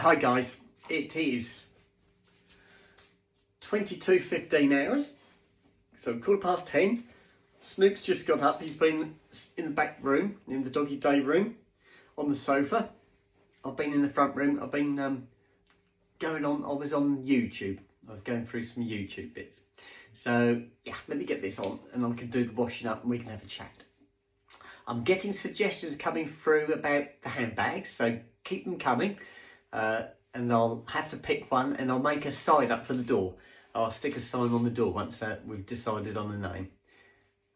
Hi guys, it is 22:15 hours, so 10:15. Snoop's just got up. He's been in the back room, in the doggy day room, on the sofa. I've been in the front room. I've been I was on YouTube. I was going through some YouTube bits. So yeah, let me get this on and I can do the washing up and we can have a chat. I'm getting suggestions coming through about the handbags, so keep them coming. And I'll have to pick one and I'll make a sign up for the door. I'll stick a sign on the door once we've decided on the name.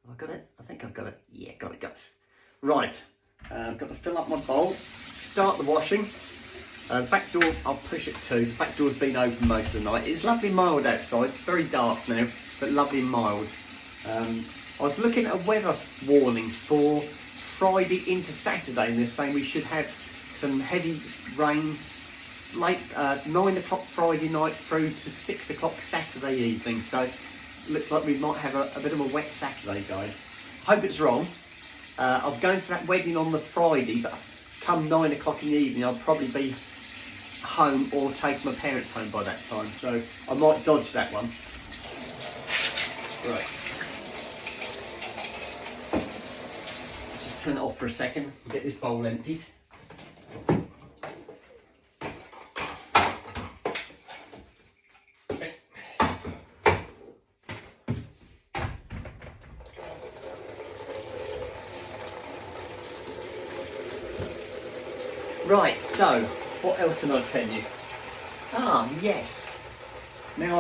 Have I got it? I think I've got it. Yeah, got it, guys. Right, I've got to fill up my bowl, start the washing. Back door, I'll push it too. The back door's been open most of the night. It's lovely mild outside, very dark now, but lovely mild. I was looking at a weather warning for Friday into Saturday, and they're saying we should have some heavy rain late 9 o'clock Friday night through to 6 o'clock Saturday evening. So it looks like we might have a bit of a wet Saturday, guys. Hope it's wrong. I'm going to that wedding on the Friday, but come 9 o'clock in the evening I'll probably be home or take my parents home by that time, so I might dodge that one. Right, just turn it off for a second and get this bowl emptied. Okay. Right, so what else can I tell you? Yes. Now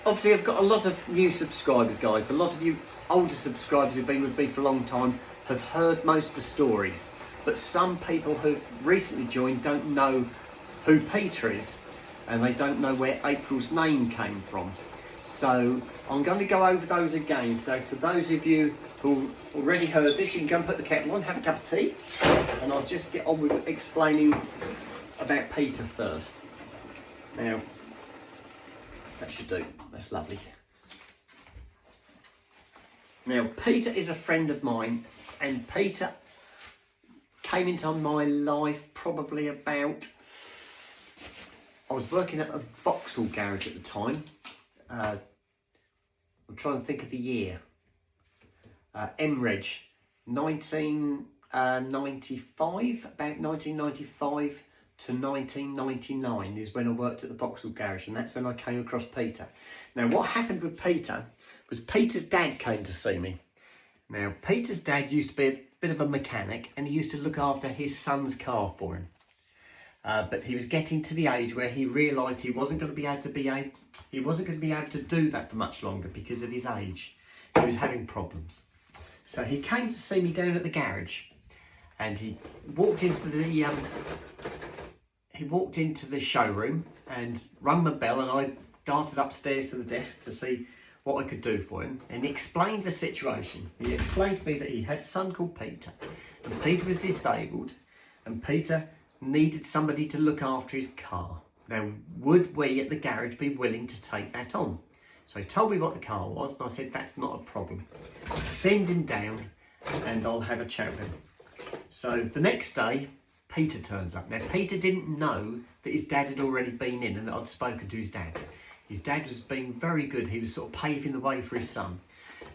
obviously I've got a lot of new subscribers, guys. A lot of you older subscribers who've been with me for a long time have heard most of the stories. But some people who've recently joined don't know who Peter is. And they don't know where April's name came from. So I'm going to go over those again. So for those of you who already heard this, you can go and put the kettle on, have a cup of tea, and I'll just get on with explaining about Peter first. Now, that should do. That's lovely. Now, Peter is a friend of mine, and Peter came into my life probably about... I was working at a Vauxhall garage at the time. I'm trying to think of the year. MReg, 1995, about 1995 to 1999 is when I worked at the Vauxhall garage, and that's when I came across Peter. Now, what happened with Peter was Peter's dad came to see me. Now, Peter's dad used to be a bit of a mechanic, and he used to look after his son's car for him. But he was getting to the age where he realised he wasn't going to be able to do that for much longer because of his age. He was having problems. So he came to see me down at the garage, and he walked into the showroom and rung the bell, and I darted upstairs to the desk to see what I could do for him, and he explained the situation. He explained to me that he had a son called Peter, and Peter was disabled, and Peter needed somebody to look after his car. Now, would we at the garage be willing to take that on? So he told me what the car was, and I said, that's not a problem. Send him down and I'll have a chat with him. So the next day, Peter turns up. Now, Peter didn't know that his dad had already been in and that I'd spoken to his dad. His dad was being very good. He was sort of paving the way for his son.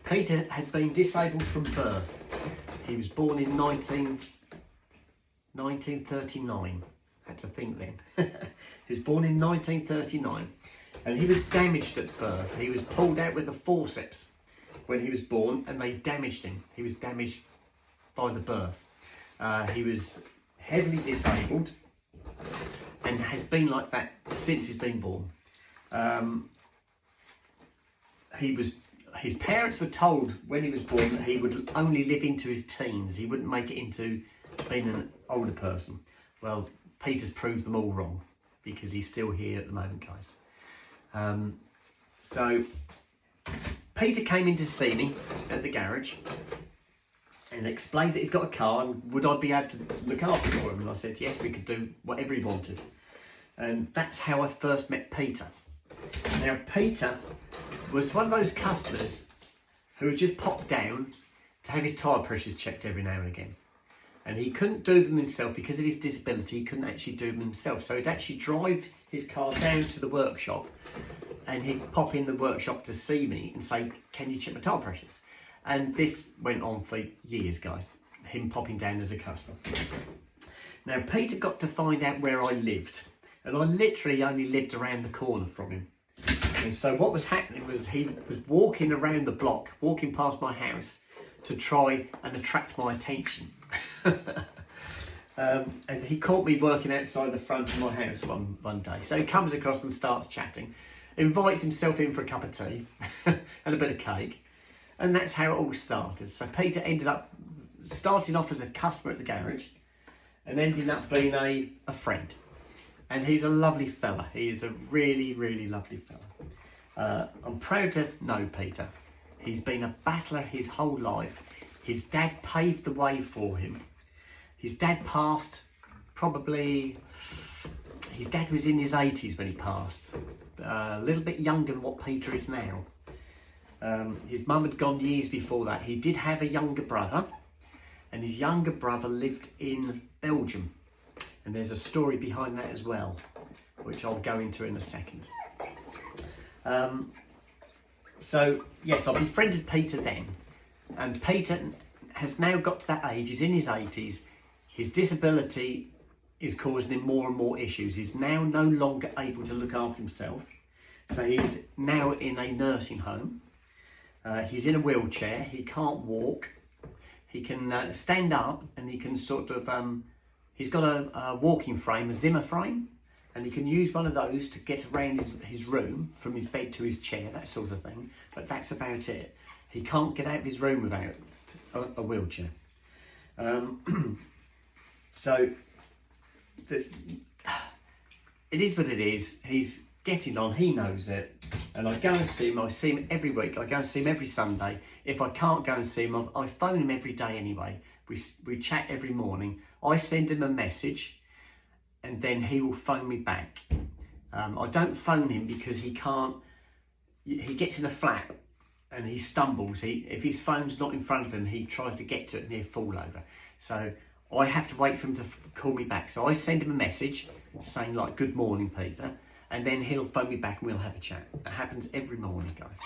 Peter had been disabled from birth. He was born in 1939. Had to think then. He was born in 1939, and he was damaged at birth. He was pulled out with a forceps when he was born, and they damaged him. He was damaged by the birth. He was heavily disabled and has been like that since he's been born. His parents were told when he was born that he would only live into his teens. He wouldn't make it into being an older person. Well, Peter's proved them all wrong, because he's still here at the moment, guys. So Peter came in to see me at the garage and explained that he'd got a car and would I be able to look after for him, and I said yes, we could do whatever he wanted. And that's how I first met Peter. Now, Peter was one of those customers who would just pop down to have his tyre pressures checked every now and again. and he couldn't do them himself because of his disability. He couldn't actually do them himself, so he'd actually drive his car down to the workshop, and he'd pop in the workshop to see me and say, "Can you check my tyre pressures?" And this went on for years, guys, him popping down as a customer. Now, Peter got to find out where I lived, and I literally only lived around the corner from him. And so what was happening was he was walking around the block, walking past my house to try and attract my attention. And he caught me working outside the front of my house one day. So he comes across and starts chatting, invites himself in for a cup of tea and a bit of cake. And that's how it all started. So Peter ended up starting off as a customer at the garage and ending up being a friend. And he's a lovely fella. He is a really, really lovely fella. I'm proud to know Peter. He's been a battler his whole life. His dad paved the way for him. His dad passed his dad was in his 80s when he passed. A little bit younger than what Peter is now. His mum had gone years before that. He did have a younger brother, and his younger brother lived in Belgium. And there's a story behind that as well, which I'll go into in a second. So, yes, I befriended Peter then. And Peter has now got to that age. He's in his 80s. His disability is causing him more and more issues. He's now no longer able to look after himself. So he's now in a nursing home. He's in a wheelchair. He can't walk. He can stand up, and he can sort of... he's got a walking frame, a Zimmer frame, and he can use one of those to get around his room, from his bed to his chair, that sort of thing. But that's about it. He can't get out of his room without a wheelchair. So it is what it is. He's getting on. He knows it. And I go and see him. I see him every week. I go and see him every Sunday. If I can't go and see him, I phone him every day anyway. We chat every morning. I send him a message, and then he will phone me back. I don't phone him because he can't. He gets in a flap and he stumbles. If his phone's not in front of him, he tries to get to it and he'll fall over. So I have to wait for him to call me back. So I send him a message saying, like, "Good morning, Peter," and then he'll phone me back and we'll have a chat. That happens every morning, guys.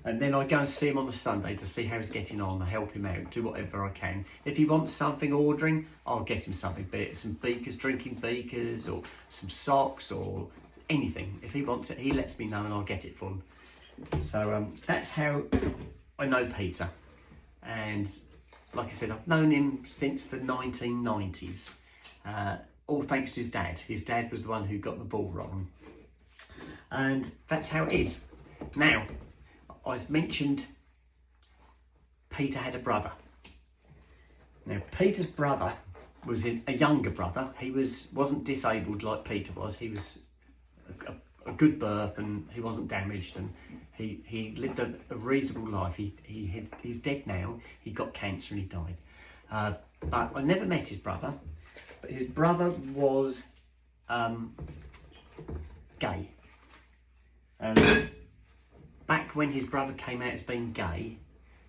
And then I go and see him on the Sunday to see how he's getting on, and help him out, do whatever I can. If he wants something ordering, I'll get him something, be it some beakers, drinking beakers, or some socks, or anything. If he wants it, he lets me know and I'll get it for him. So that's how I know Peter. And like I said, I've known him since the 1990s. All thanks to his dad. His dad was the one who got the ball rolling. And that's how it is. Now, I've mentioned Peter had a brother. Now, Peter's brother was a younger brother. He wasn't disabled like Peter was. He was a good birth, and he wasn't damaged, and he lived a reasonable life. He's dead now. He got cancer and he died. But I never met his brother. But his brother was gay. And back when his brother came out as being gay,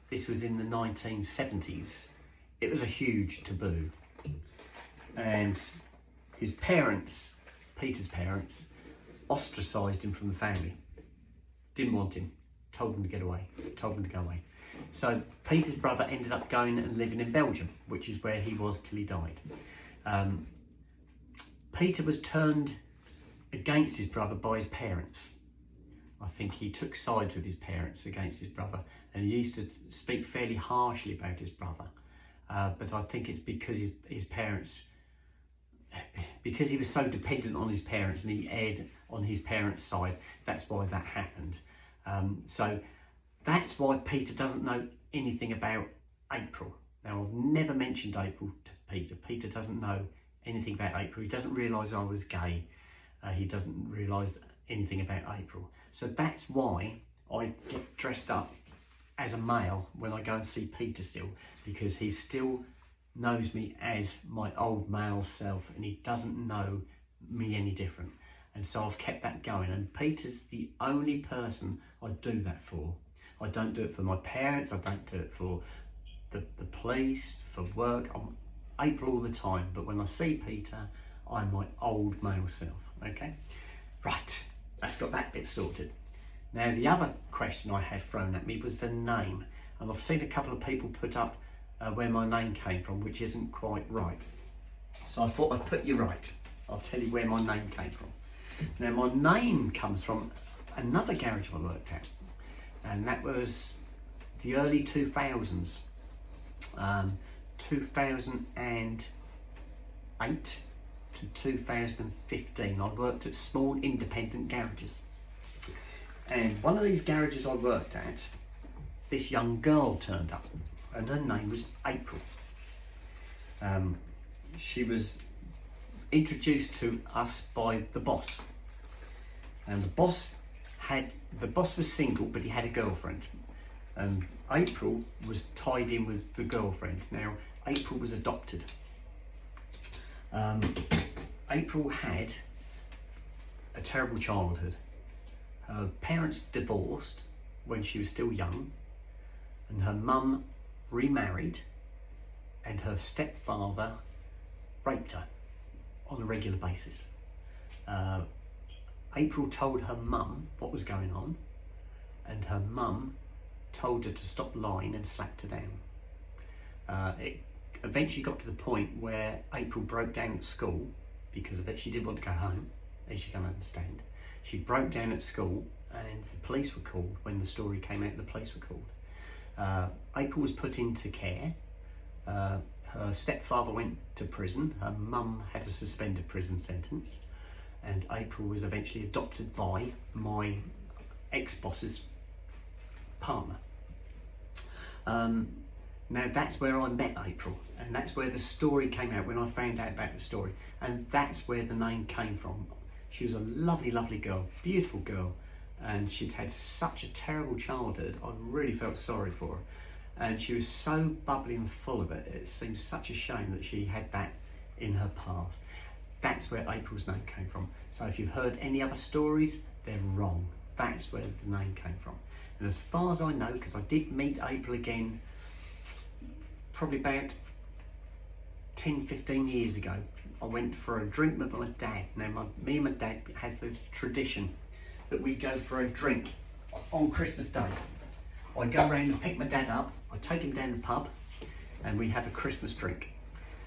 this was in the 1970s, it was a huge taboo. And his parents, Peter's parents, ostracised him from the family. Didn't want him. Told him to get away. Told him to go away. So Peter's brother ended up going and living in Belgium, which is where he was till he died. Peter was turned against his brother by his parents. I think he took sides with his parents against his brother, and he used to speak fairly harshly about his brother. But I think it's because his parents, because he was so dependent on his parents and he erred on his parents' side, that's why that happened. So that's why Peter doesn't know anything about April. Now, I've never mentioned April to Peter. Peter doesn't know anything about April. He doesn't realise I was gay. He doesn't realise anything about April. So that's why I get dressed up as a male when I go and see Peter still, because he still knows me as my old male self, and he doesn't know me any different. And so I've kept that going, and Peter's the only person I do that for. I don't do it for my parents, I don't do it for the police, for work. April all the time, but when I see Peter, I'm my old male self, okay? Right, that's got that bit sorted. Now, the other question I had thrown at me was the name, and I've seen a couple of people put up where my name came from, which isn't quite right. So I thought I'd put you right. I'll tell you where my name came from. Now, my name comes from another garage I worked at, and that was the early 2000s, 2008 to 2015. I worked at small independent garages, and one of these garages I worked at, this young girl turned up, and her name was April. She was introduced to us by the boss, and the boss was single, but he had a girlfriend, and April was tied in with the girlfriend. Now, April was adopted. April had a terrible childhood. Her parents divorced when she was still young, and her mum remarried, and her stepfather raped her on a regular basis. April told her mum what was going on, and her mum told her to stop lying and slapped her down. It eventually got to the point where April broke down at school because of it. She didn't want to go home, as you can understand. She broke down at school, and the police were called. When the story came out, the police were called. April was put into care. Her stepfather went to prison. Her mum had a suspended prison sentence, and April was eventually adopted by my ex-boss's partner. Now, that's where I met April, and that's where the story came out, when I found out about the story, and that's where the name came from. She was a lovely, lovely girl, beautiful girl, and she'd had such a terrible childhood. I really felt sorry for her, and she was so bubbly and full of it. It seems such a shame that she had that in her past. That's where April's name came from. So if you've heard any other stories, they're wrong. That's where the name came from. And as far as I know, because I did meet April again probably about 10-15 years ago, I went for a drink with my dad. Now, me and my dad had this tradition that we go for a drink on Christmas Day. I go around and pick my dad up, I take him down the pub, and we have a Christmas drink.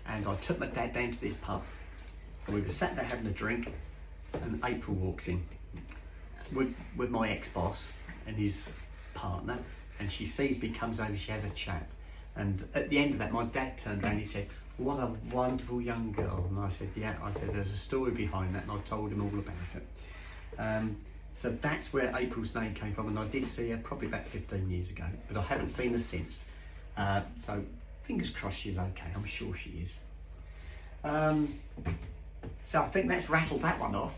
And I took my dad down to this pub, and we were sat there having a drink, and April walks in with my ex-boss and his partner, and she sees me, comes over, she has a chat. And at the end of that, my dad turned around and he said, "What a wonderful young girl." And I said, "Yeah." I said, "There's a story behind that," and I told him all about it. So that's where April's name came from, and I did see her probably about 15 years ago, but I haven't seen her since. So fingers crossed she's okay. I'm sure she is. So I think let's rattle that one off.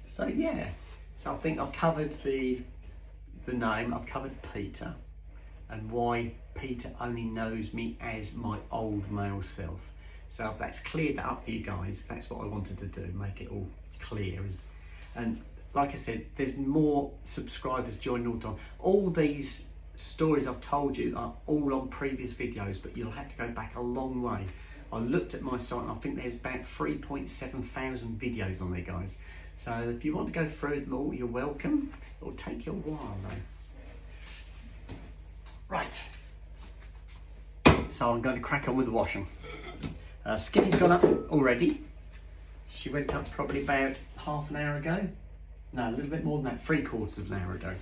So yeah, so I think I've covered the name, I've covered Peter, and why Peter only knows me as my old male self. So if that's cleared that up for you guys, that's what I wanted to do, make it all clear. And like I said, there's more subscribers joining all the time. All these stories I've told you are all on previous videos, but you'll have to go back a long way. I looked at my site and I think there's about 3.7 thousand videos on there, guys. So if you want to go through them all, you're welcome. It'll take you a while though. Right. So I'm going to crack on with the washing. Skippy's gone up already. She went up probably about half an hour ago. No, a little bit more than that, 3/4 of an hour ago.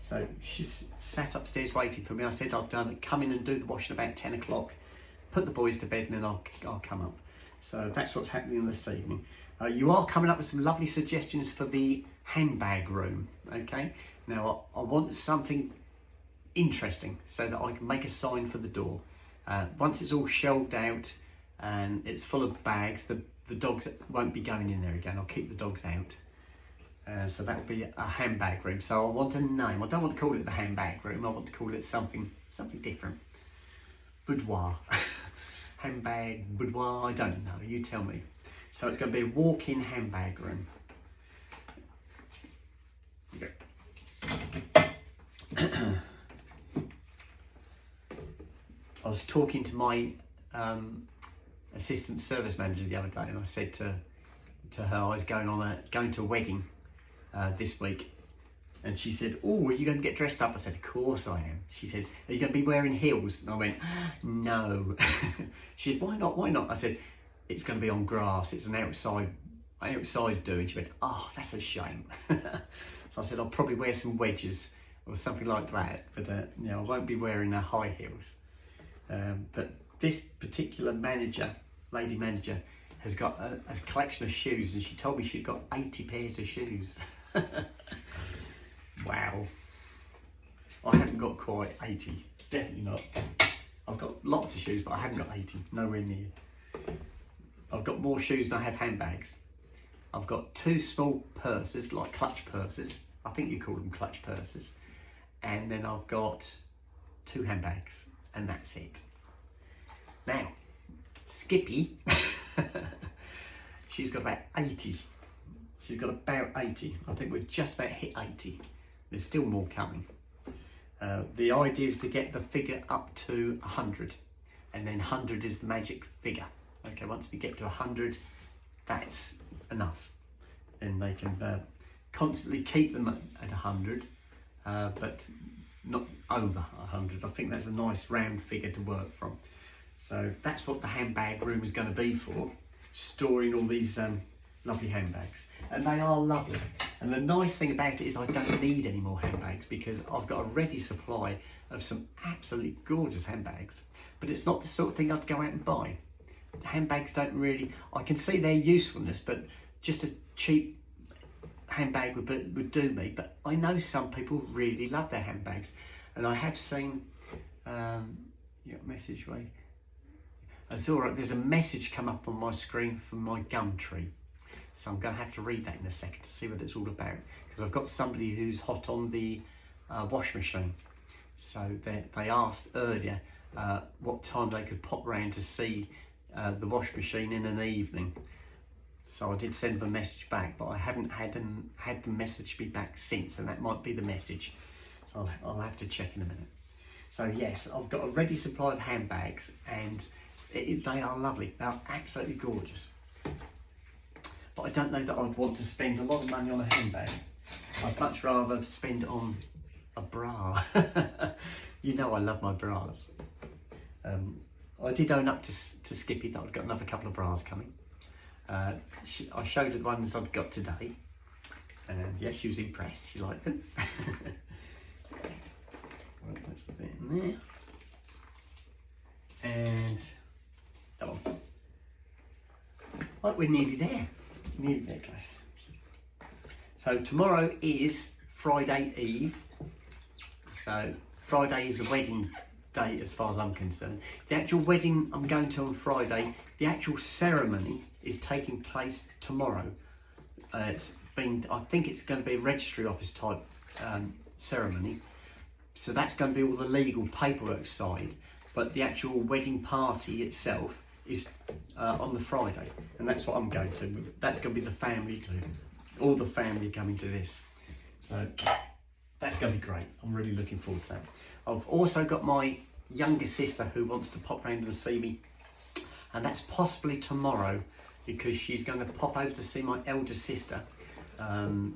So she's sat upstairs waiting for me. I said I'd come in and do the washing about 10 o'clock, put the boys to bed, and then I'll come up. So that's what's happening this evening. You are coming up with some lovely suggestions for the handbag room, okay? Now I want something interesting so that I can make a sign for the door. Once it's all shelved out and it's full of bags, the dogs won't be going in there again. I'll keep the dogs out. So that will be a handbag room. So I want a name. I don't want to call it the handbag room. I want to call it something different. Boudoir. Handbag, boudoir, I don't know. You tell me. So it's going to be a walk-in handbag room. I was talking to my assistant service manager the other day, and I said to her I was going to a wedding this week, and she said, "Oh, are you going to get dressed up?" I said, "Of course I am." She said, "Are you going to be wearing heels?" And I went, "No." She said, "Why not? Why not?" I said, "It's going to be on grass. It's an outside do." And she went, "Oh, that's a shame." So I said, "I'll probably wear some wedges or something like that, but you know, I won't be wearing high heels." But this particular lady manager, has got a collection of shoes, and she told me she'd got 80 pairs of shoes. Wow. I haven't got quite 80, definitely not. I've got lots of shoes, but I haven't got 80, nowhere near. I've got more shoes than I have handbags. I've got 2 small purses, like clutch purses. I think you call them clutch purses. And then I've got 2 handbags, and that's it. Now, Skippy, she's got about 80. She's got about 80. I think we've just about hit 80. There's still more coming. The idea is to get the figure up to 100, and then 100 is the magic figure. Okay, once we get to 100, that's enough. Then they can constantly keep them at 100, but not over 100. I think that's a nice round figure to work from. So that's what the handbag room is going to be for, storing all these lovely handbags. And they are lovely. And the nice thing about it is I don't need any more handbags, because I've got a ready supply of some absolutely gorgeous handbags. But it's not the sort of thing I'd go out and buy. Handbags don't really, I can see their usefulness, but just a cheap handbag would do me. But I know some people really love their handbags. And I have seen, message way. It's all right, there's a message come up on my screen from my Gumtree. So I'm going to have to read that in a second to see what it's all about. Because I've got somebody who's hot on the wash machine. So they asked earlier what time they could pop round to see the wash machine in an evening. So I did send them a message back, but I haven't had them message me back since, and that might be the message. So I'll have to check in a minute. So yes, I've got a ready supply of handbags, and they are lovely. They are absolutely gorgeous. But I don't know that I'd want to spend a lot of money on a handbag. I'd much rather spend on a bra. You know I love my bras. I did own up to Skippy that I've got another couple of bras coming. I showed her the ones I've got today, and yeah, she was impressed. She liked them. Well, that's the bit in there. And that one. Right, we're nearly there. Nearly there, guys. So tomorrow is Friday Eve. So Friday is the wedding day as far as I'm concerned. The actual wedding I'm going to on Friday, the actual ceremony is taking place tomorrow. I think it's going to be a registry office type ceremony. So that's going to be all the legal paperwork side, but the actual wedding party itself is on the Friday, and that's what I'm going to. That's going to be the family too, all the family coming to this. So that's going to be great. I'm really looking forward to that. I've also got my younger sister who wants to pop round and see me, and that's possibly tomorrow, because she's going to pop over to see my elder sister, and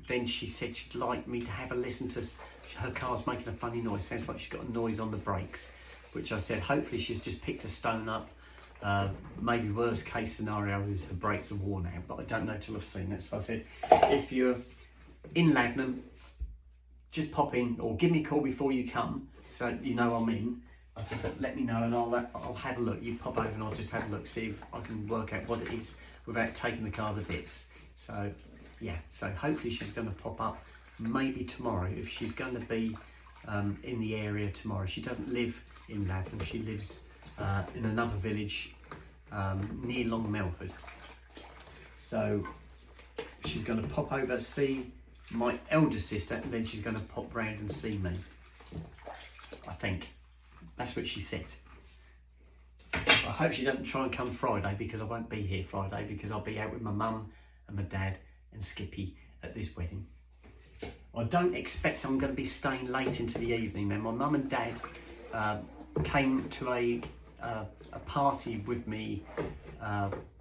then she said she'd like me to have a listen to her car's making a funny noise. Sounds like she's got a noise on the brakes, which I said hopefully she's just picked a stone up. Maybe worst case scenario is her brakes are worn out, but I don't know till I've seen it. So I said, if you're in Lagnam, just pop in or give me a call before you come, so you know I'm in. I said, but let me know and I'll have a look. You pop over and I'll just have a look, see if I can work out what it is without taking the car to bits. So yeah, so hopefully she's going to pop up maybe tomorrow, if she's going to be in the area tomorrow. She doesn't live in Lagnam, she lives in another village near Long Melford. So she's going to pop over, see my elder sister, and then she's going to pop round and see me. I think that's what she said. I hope she doesn't try and come Friday, because I won't be here Friday, because I'll be out with my mum and my dad and Skippy at this wedding. I don't expect I'm going to be staying late into the evening. Now my mum and dad came to a party with me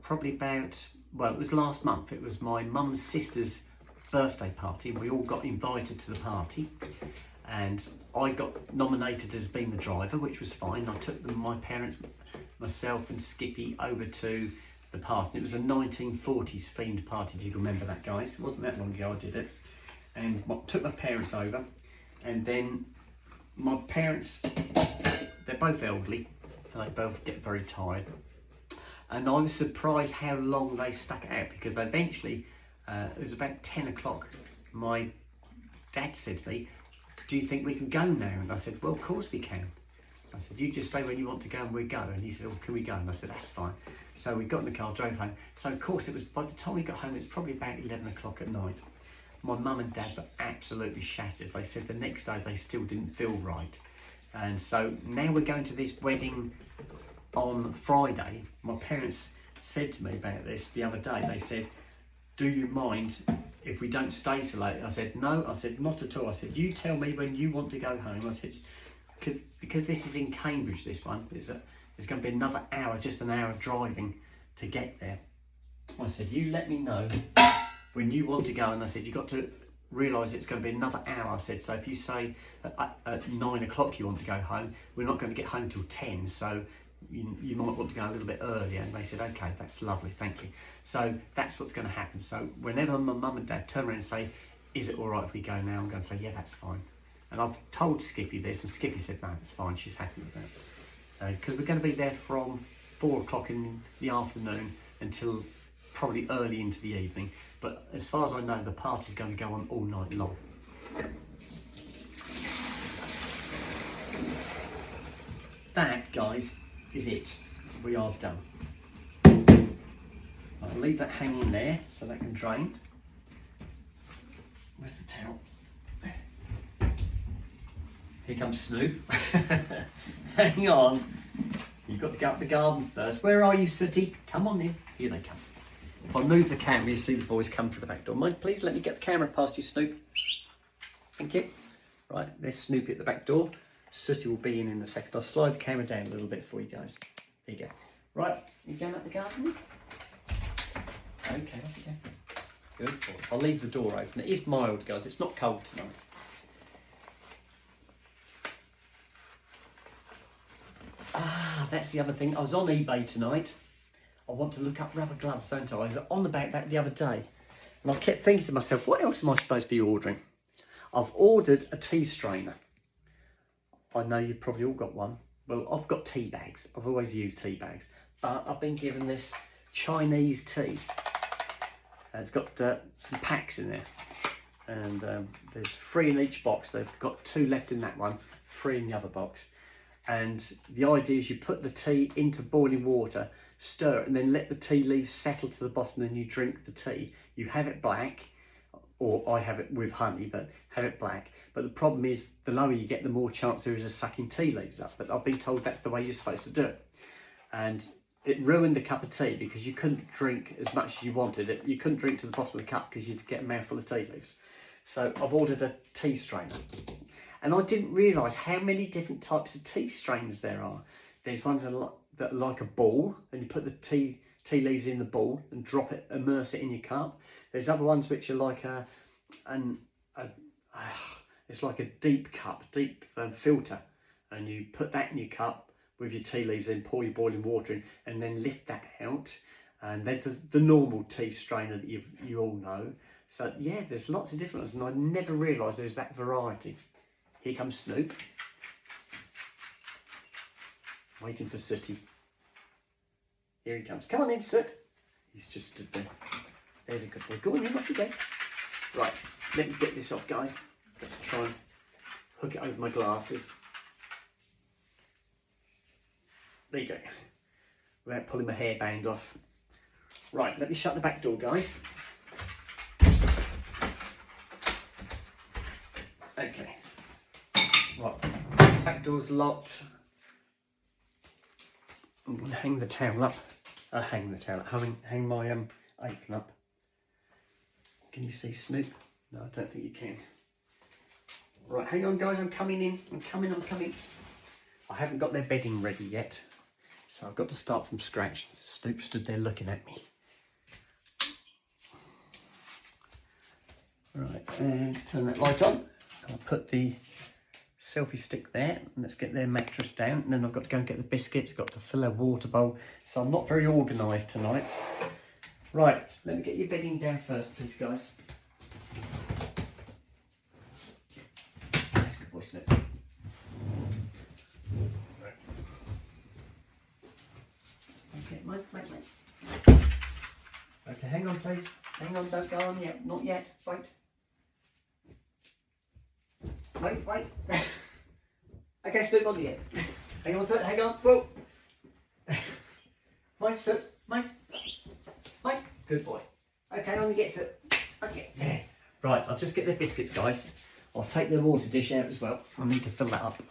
probably about, well, it was last month. It was my mum's sister's birthday party. We all got invited to the party, and I got nominated as being the driver, which was fine. I took them, my parents, myself and Skippy, over to the party. It was a 1940s themed party, if you can remember that, guys. It wasn't that long ago I did it. And took my parents over, and then my parents, they're both elderly, and they both get very tired. And I was surprised how long they stuck it out, because they eventually, it was about 10 o'clock, my dad said to me, "Do you think we can go now?" And I said, "Well, of course we can." I said, "You just say when you want to go and we'll go." And he said, "Well, can we go?" And I said, "That's fine." So we got in the car, drove home. So of course it was, by the time we got home, it was probably about 11 o'clock at night. My mum and dad were absolutely shattered. They said the next day they still didn't feel right. And so now we're going to this wedding on Friday. My parents said to me about this the other day. They said, "Do you mind if we don't stay so late?" I said, "No." I said, "Not at all." I said, "You tell me when you want to go home." I said, because this is in Cambridge, this one, there's going to be another hour, just an hour driving to get there. I said, "You let me know when you want to go." And I said, "You've got to realise it's going to be another hour." I said, "So if you say at 9 o'clock you want to go home, we're not going to get home till 10, so you might want to go a little bit earlier." And they said, "Okay, that's lovely, thank you." So that's what's going to happen. So whenever my mum and dad turn around and say, "Is it all right if we go now?" I'm going to say, "Yeah, that's fine." And I've told Skippy this, and Skippy said, "No, it's fine, she's happy with that." Because we're going to be there from 4 o'clock in the afternoon until probably early into the evening. But as far as I know, the party's going to go on all night long. That, guys, is it. We are done. I'll leave that hanging there so that can drain. Where's the towel? Here comes Snoop. Hang on. You've got to go up the garden first. Where are you, Sooty? Come on in. Here they come. If I move the camera, you see the boys come to the back door. Mind, please let me get the camera past you, Snoop. Thank you. Right, there's Snoopy at the back door. Sooty will be in a second. I'll slide the camera down a little bit for you guys. There you go. Right, you going up the garden? Okay, off you go. Good boy. I'll leave the door open. It is mild, guys. It's not cold tonight. Ah, that's the other thing. I was on eBay tonight. I want to look up rubber gloves, don't I? I was on about that the other day. And I kept thinking to myself, what else am I supposed to be ordering? I've ordered a tea strainer. I know you've probably all got one. Well, I've got tea bags. I've always used tea bags. But I've been given this Chinese tea. It's got some packs in there. And there's 3 in each box. They've got 2 left in that one, 3 in the other box. And the idea is you put the tea into boiling water, stir it, and then let the tea leaves settle to the bottom, and then you drink the tea. You have it black, or I have it with honey, but have it black. But the problem is, the lower you get, the more chance there is of sucking tea leaves up. But I've been told that's the way you're supposed to do it. And it ruined the cup of tea because you couldn't drink as much as you wanted. You couldn't drink to the bottom of the cup because you'd get a mouthful of tea leaves. So I've ordered a tea strainer. And I didn't realise how many different types of tea strainers there are. There's ones that are like a ball, and you put the tea leaves in the ball and drop it, immerse it in your cup. There's other ones which are like it's like a deep cup, filter, and you put that in your cup with your tea leaves in, pour your boiling water in, and then lift that out. And then the normal tea strainer that you all know. So yeah, there's lots of different ones, and I never realised there's that variety. Here comes Snoop. Waiting for Sooty. Here he comes. Come on in, Soot. He's just stood there. There's a good boy. Go on in, off you go. Right, let me get this off, guys. Got to try and hook it over my glasses. There you go. Without pulling my hairband off. Right, let me shut the back door, guys. Okay. Right, back door's locked. I'm going to hang the towel up. Hang my apron up. Can you see Snoop? No, I don't think you can. Right, hang on guys, I'm coming in. I'm coming. I haven't got their bedding ready yet, so I've got to start from scratch. Snoop stood there looking at me. Right, and turn that light on. I'll put the selfie stick there, and let's get their mattress down, and then I've got to go and get the biscuits, got to fill a water bowl, so I'm not very organised tonight. Right, let me get your bedding down first, please, guys. That's a good boy, Snoop. Okay, mate. Okay, hang on, please. Hang on, don't go on yet. Not yet. Wait. Wait. Okay, Snoop, on yet. Hang on, sir. Hang on. Whoa. Mate, sir. Mate. Good boy. Okay, on you get, sir. Okay. Yeah. Right, I'll just get the biscuits, guys. I'll take the water dish out as well. I need to fill that up.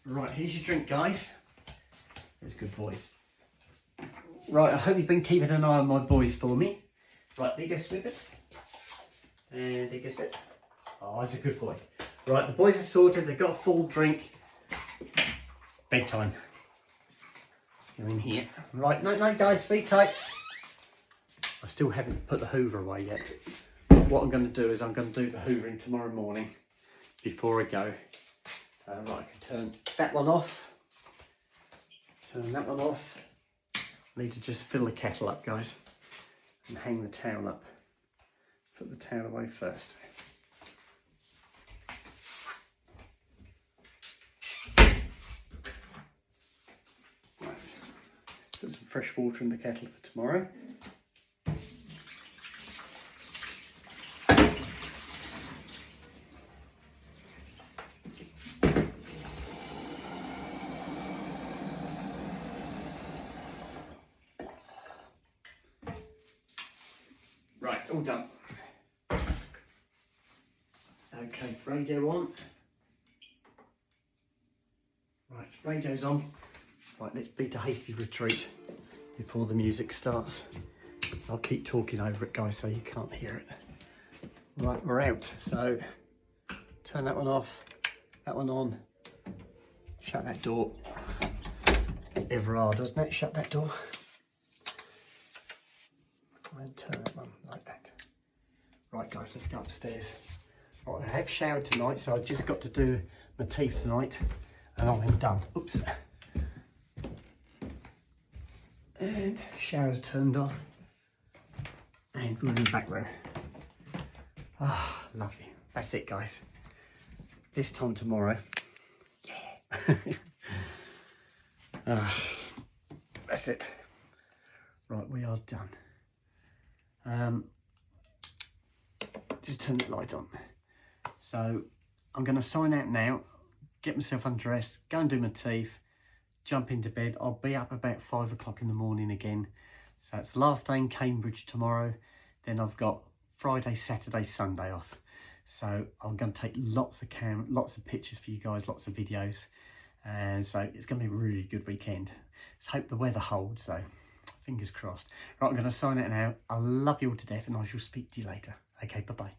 Right, here's your drink, guys. There's good boys. Right, I hope you've been keeping an eye on my boys for me. Right, there you go, Snoopers. And there you go, Sit. Oh, that's a good boy. Right, the boys are sorted. They've got a full drink. Bedtime. Let's go in here. Right, night, guys. Sleep tight. I still haven't put the Hoover away yet. What I'm going to do is I'm going to do the hoovering tomorrow morning before I go. Right, I can turn that one off. Turn that one off. I need to just fill the kettle up, guys, and hang the towel up. Put the towel away first. Right. Put some fresh water in the kettle for tomorrow. Right, all done. Okay, radio on. Right, radio's on. Right, let's beat a hasty retreat before the music starts. I'll keep talking over it, guys, so you can't hear it. Right, we're out. So, turn that one off, that one on. Shut that door. Ever hard, doesn't it? Shut that door. And turn that one like that. Right, guys, let's go upstairs. Right, I have showered tonight, so I've just got to do my teeth tonight, and I'm done. Oops. And shower's turned off, and we're in the back room. Ah, lovely. That's it, guys. This time tomorrow. Yeah. That's it. Right, we are done. Just turn that light on. So I'm going to sign out now, get myself undressed, go and do my teeth, jump into bed. I'll be up about 5 o'clock in the morning again. So it's the last day in Cambridge tomorrow. Then I've got Friday, Saturday, Sunday off. So I'm going to take lots of pictures for you guys, lots of videos. And so it's going to be a really good weekend. Let's hope the weather holds though. Fingers crossed. Right, I'm going to sign it now. I love you all to death, and I shall speak to you later. Okay, bye-bye.